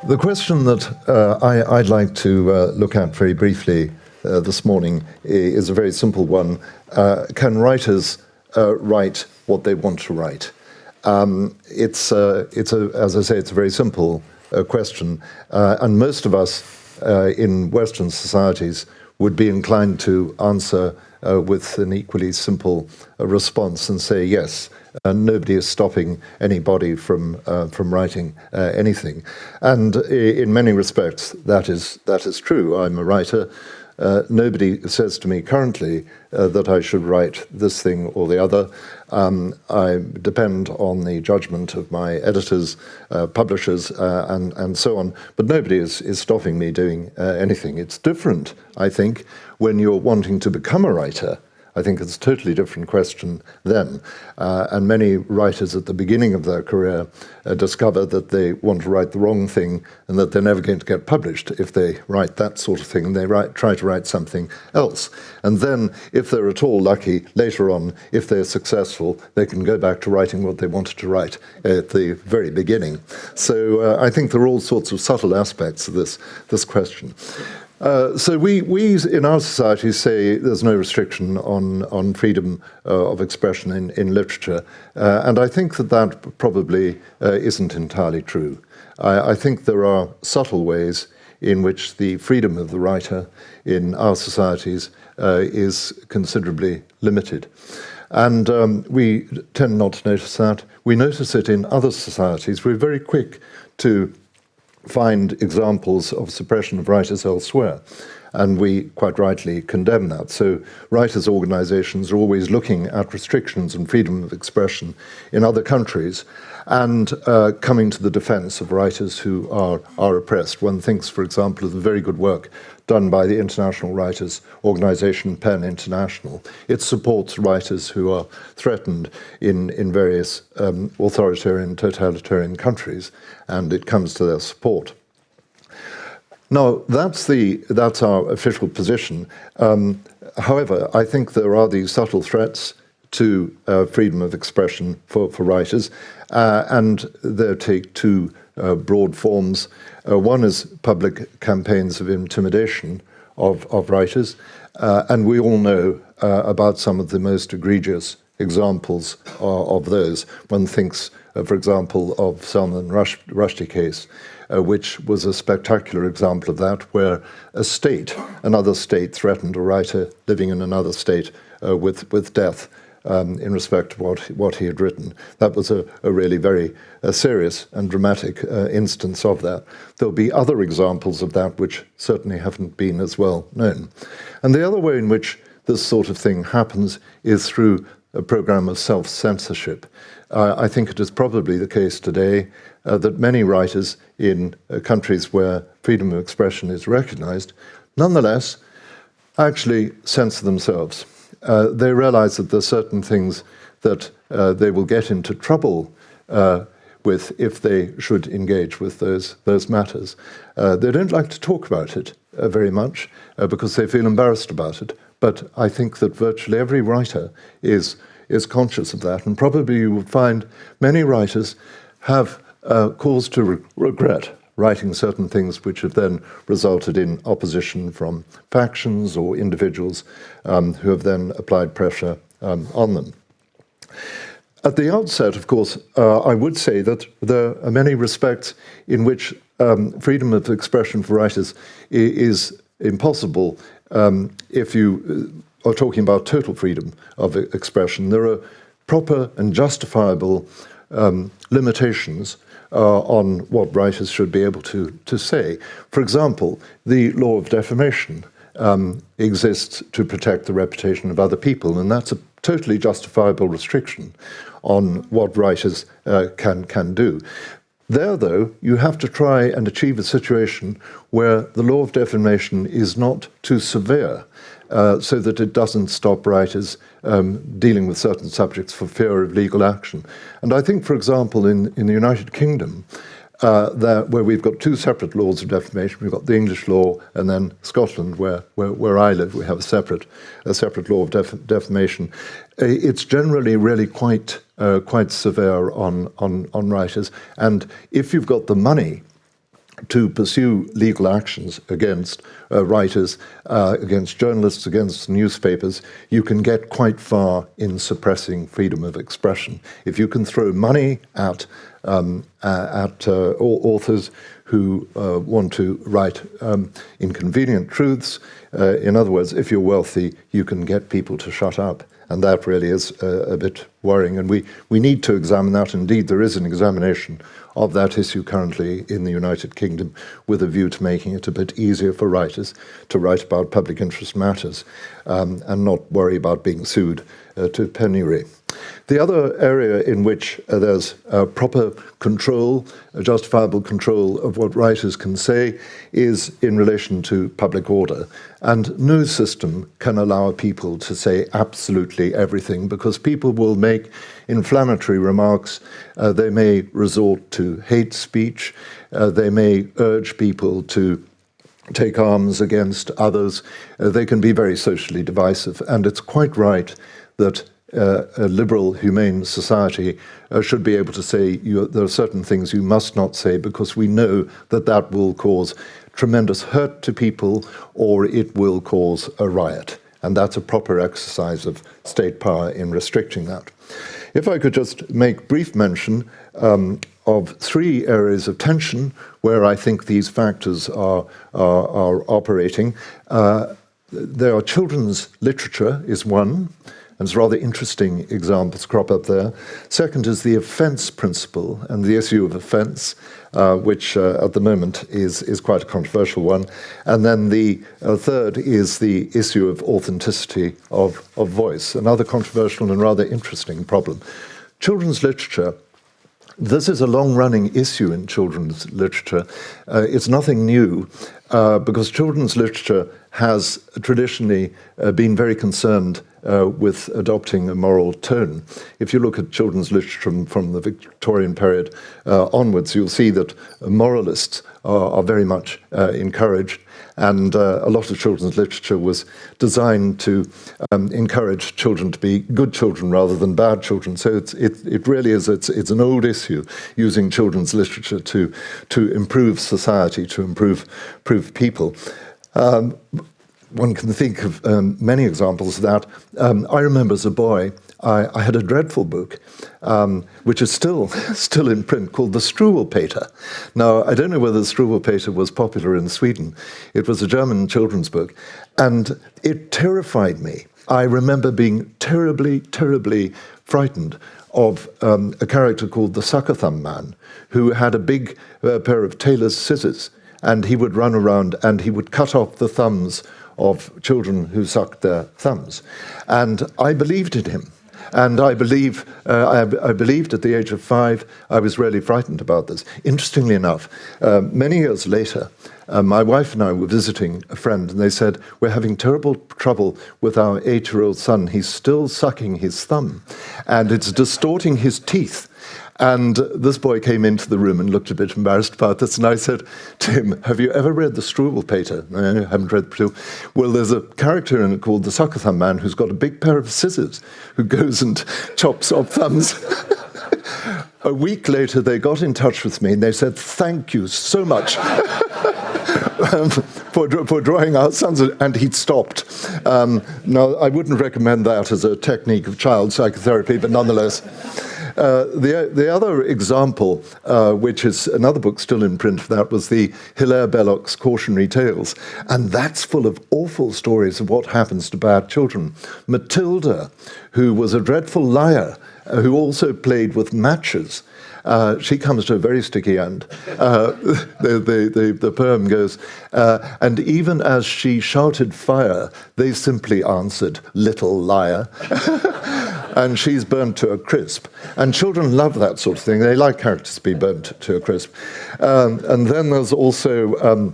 The question that I'd like to look at very briefly this morning is a very simple one. Can writers write what they want to write? As I say, it's a very simple question, and most of us in Western societies would be inclined to answer with an equally simple response and say yes. Nobody is stopping anybody from writing anything, and in many respects that is true. I'm a writer. Nobody says to me currently that I should write this thing or the other. I depend on the judgment of my editors, publishers, and so on. But nobody is stopping me doing anything. It's different, I think, when you're wanting to become a writer. I think it's a totally different question then. And many writers at the beginning of their career discover that they want to write the wrong thing and that they're never going to get published if they write that sort of thing, and they try to write something else. And then, if they're at all lucky, later on, if they're successful, they can go back to writing what they wanted to write at the very beginning. So I think there are all sorts of subtle aspects of this question. So we in our society say there's no restriction on freedom of expression in literature, and I think that probably isn't entirely true. I think there are subtle ways in which the freedom of the writer in our societies is considerably limited. And we tend not to notice that. We notice it in other societies. We're very quick to find examples of suppression of writers elsewhere, and we quite rightly condemn that. So writers' organizations are always looking at restrictions on freedom of expression in other countries and coming to the defense of writers who are oppressed. One thinks, for example, of the very good work done by the international writers' organization PEN International. It supports writers who are threatened in various authoritarian, totalitarian countries, and it comes to their support. Now, that's our official position. However, I think there are these subtle threats to freedom of expression for writers, and they take two broad forms. One is public campaigns of intimidation of writers, and we all know about some of the most egregious examples of those. One thinks, for example, of Salman Rushdie case, which was a spectacular example of that, where another state threatened a writer living in another state with death in respect to what he had written. That was a really very serious and dramatic instance of that. There'll be other examples of that which certainly haven't been as well known. And the other way in which this sort of thing happens is through a program of self-censorship. I think it is probably the case today that many writers in countries where freedom of expression is recognized, nonetheless, actually censor themselves. They realize that there are certain things that they will get into trouble with if they should engage with those matters. They don't like to talk about it very much because they feel embarrassed about it. But I think that virtually every writer is conscious of that, and probably you would find many writers have cause to regret writing certain things which have then resulted in opposition from factions or individuals who have then applied pressure on them. At the outset, of course, I would say that there are many respects in which freedom of expression for writers is impossible if you are talking about total freedom of expression. There are proper and justifiable limitations on what writers should be able to say. For example, the law of defamation exists to protect the reputation of other people, and that's a totally justifiable restriction on what writers can do. There, though, you have to try and achieve a situation where the law of defamation is not too severe, so that it doesn't stop writers dealing with certain subjects for fear of legal action. And I think, for example, in the United Kingdom, where we've got two separate laws of defamation, we've got the English law, and then Scotland, where I live, we have a separate law of defamation. It's generally really quite severe on writers, and if you've got the money to pursue legal actions against writers, against journalists, against newspapers, you can get quite far in suppressing freedom of expression. If you can throw money at authors who want to write inconvenient truths, in other words, if you're wealthy, you can get people to shut up. And that really is a bit worrying. And we need to examine that. Indeed, there is an examination of that issue currently in the United Kingdom with a view to making it a bit easier for writers to write about public interest matters and not worry about being sued to penury. The other area in which there's proper control, justifiable control of what writers can say is in relation to public order. And no system can allow people to say absolutely everything, because people will make inflammatory remarks, they may resort to hate speech, they may urge people to take arms against others, they can be very socially divisive, and it's quite right that a liberal, humane society should be able to say there are certain things you must not say, because we know that that will cause tremendous hurt to people or it will cause a riot. And that's a proper exercise of state power in restricting that. If I could just make brief mention of three areas of tension where I think these factors are operating. There are children's literature is one. And there's rather interesting examples crop up there. Second is the offence principle and the issue of offence, which at the moment is quite a controversial one. And then the third is the issue of authenticity of voice, another controversial and rather interesting problem. Children's literature, this is a long-running issue in children's literature. It's nothing new, because children's literature has traditionally been very concerned with adopting a moral tone. If you look at children's literature from the Victorian period onwards, you'll see that moralists are very much encouraged, and a lot of children's literature was designed to encourage children to be good children rather than bad children. So it really is, it's an old issue, using children's literature to improve society, to improve people. One can think of many examples of that. I remember as a boy, I had a dreadful book, which is still in print, called the Struwwelpeter. Now, I don't know whether the Struwwelpeter was popular in Sweden. It was a German children's book, and it terrified me. I remember being terribly, terribly frightened of a character called the Sucker Thumb Man, who had a big pair of tailor's scissors, and he would run around and he would cut off the thumbs of children who sucked their thumbs. And I believed in him. And I believed at the age of 5, I was really frightened about this. Interestingly enough, many years later, my wife and I were visiting a friend, and they said, we're having terrible trouble with our 8-year-old son. He's still sucking his thumb, and it's distorting his teeth. And this boy came into the room and looked a bit embarrassed about this. And I said to him, have you ever read the Struwwelpeter? No, I haven't read the Well, there's a character in it called the Sucker Thumb Man who's got a big pair of scissors who goes and chops off thumbs. A week later, they got in touch with me and they said, thank you so much for drawing our sons, and he'd stopped. Now, I wouldn't recommend that as a technique of child psychotherapy, but nonetheless. The other example, which is another book still in print for that, was the Hilaire Belloc's Cautionary Tales. And that's full of awful stories of what happens to bad children. Matilda, who was a dreadful liar, who also played with matches, she comes to a very sticky end. The poem goes, and even as she shouted fire, they simply answered, little liar. And she's burnt to a crisp. And children love that sort of thing. They like characters to be burnt to a crisp. And then there's also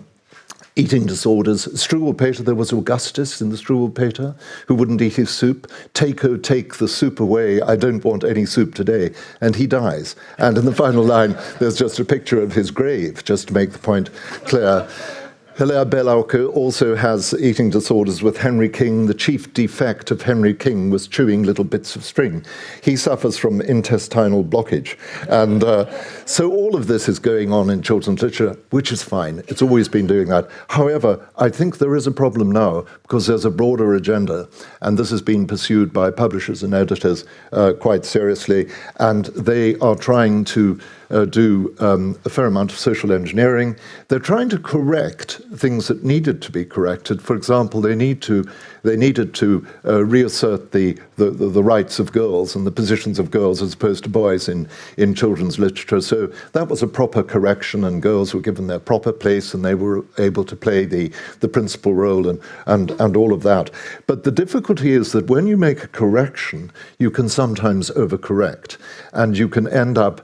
eating disorders. Struwwelpeter, there was Augustus in the Struwwelpeter, who wouldn't eat his soup. Take the soup away. I don't want any soup today. And he dies. And in the final line, there's just a picture of his grave, just to make the point clear. Hilaire Belauke also has eating disorders with Henry King. The chief defect of Henry King was chewing little bits of string. He suffers from intestinal blockage. And so all of this is going on in children's literature, which is fine. It's always been doing that. However, I think there is a problem now because there's a broader agenda, and this has been pursued by publishers and editors quite seriously, and they are trying to do a fair amount of social engineering. They're trying to correct things that needed to be corrected. For example, they needed to reassert the rights of girls and the positions of girls as opposed to boys in children's literature. So that was a proper correction, and girls were given their proper place, and they were able to play the principal role and all of that. But the difficulty is that when you make a correction, you can sometimes overcorrect, and you can end up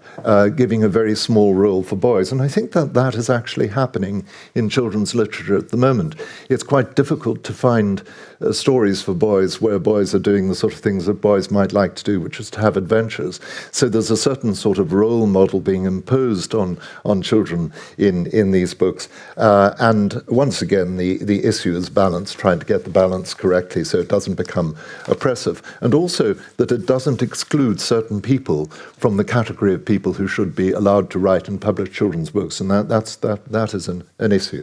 giving a very small role for boys. And I think that is actually happening in children's literature at the moment. It's quite difficult to find stories for boys where boys are doing the sort of things that boys might like to do, which is to have adventures. So there's a certain sort of role model being imposed on children in these books. And once again, the issue is balance, trying to get the balance correctly so it doesn't become oppressive. And also that it doesn't exclude certain people from the category of people who should be allowed to write and publish children's books. And that is an issue.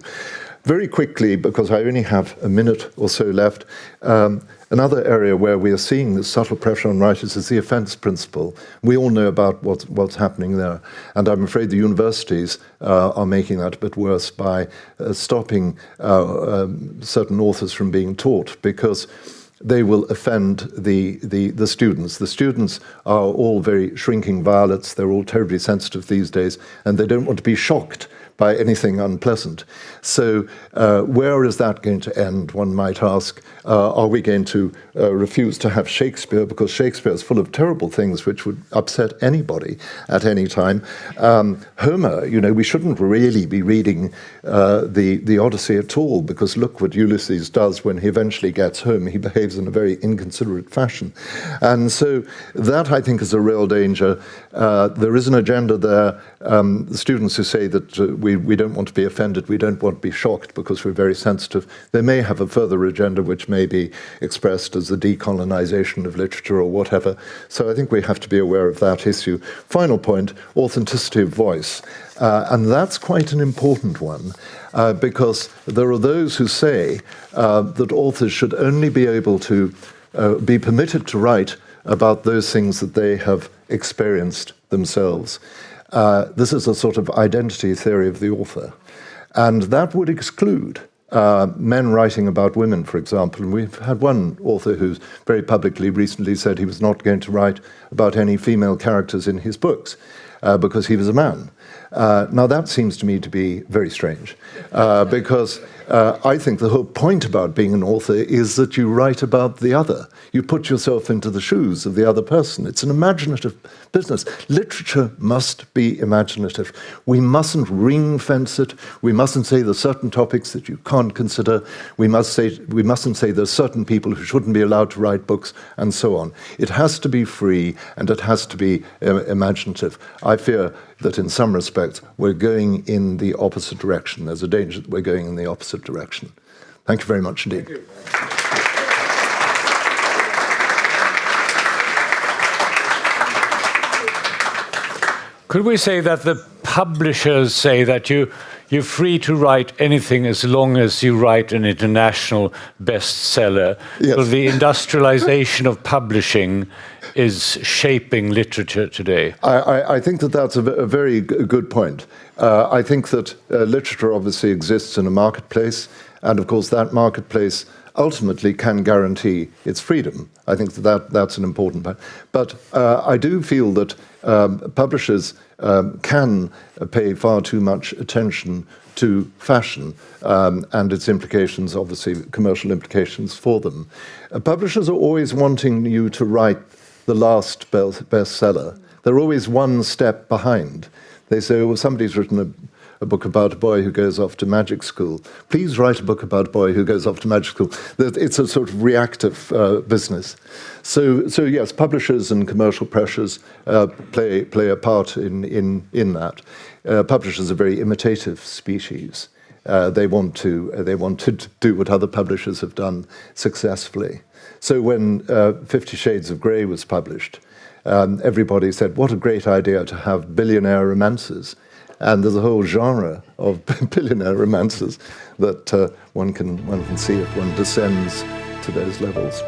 Very quickly, because I only have a minute or so left, another area where we are seeing this subtle pressure on writers is the offence principle. We all know about what's happening there, and I'm afraid the universities are making that a bit worse by stopping certain authors from being taught, because they will offend the students. The students are all very shrinking violets. They're all terribly sensitive these days, and they don't want to be shocked by anything unpleasant. So where is that going to end, one might ask? Are we going to refuse to have Shakespeare, because Shakespeare is full of terrible things which would upset anybody at any time? Homer, we shouldn't really be reading the Odyssey at all, because look what Ulysses does when he eventually gets home. He behaves in a very inconsiderate fashion. And so that, I think, is a real danger. There is an agenda there. The students who say that we don't want to be offended, we don't want to be shocked because we're very sensitive, they may have a further agenda which may be expressed as the decolonization of literature or whatever. So I think we have to be aware of that issue. Final point, authenticity of voice. And that's quite an important one, because there are those who say that authors should only be able to be permitted to write about those things that they have experienced themselves. This is a sort of identity theory of the author. And that would exclude men writing about women, for example. And we've had one author who's very publicly recently said he was not going to write about any female characters in his books because he was a man. Now, that seems to me to be very strange, because I think the whole point about being an author is that you write about the other. You put yourself into the shoes of the other person. It's an imaginative business. Literature must be imaginative. We mustn't ring-fence it. We mustn't say there's certain topics that you can't consider. We mustn't say there's certain people who shouldn't be allowed to write books, and so on. It has to be free, and it has to be imaginative. I fear that in some respects we're going in the opposite direction. There's a danger that we're going in the opposite direction. Thank you very much indeed. Thank you. Could we say that the publishers say that you're free to write anything as long as you write an international bestseller? Yes. So the industrialization of publishing is shaping literature today. I think that's a very good point. I think that literature obviously exists in a marketplace, and of course that marketplace ultimately can guarantee its freedom. I think that's an important part. But I do feel that publishers can pay far too much attention to fashion and its implications, obviously commercial implications for them. Publishers are always wanting you to write the last bestseller. They're always one step behind. They say, well, somebody's written a book about a boy who goes off to magic school. Please write a book about a boy who goes off to magic school. It's a sort of reactive business. So yes, publishers and commercial pressures play a part in that. Publishers are a very imitative species. They want to do what other publishers have done successfully. So when 50 Shades of Grey was published, everybody said, what a great idea to have billionaire romances. And there's a whole genre of billionaire romances that one can see if one descends to those levels.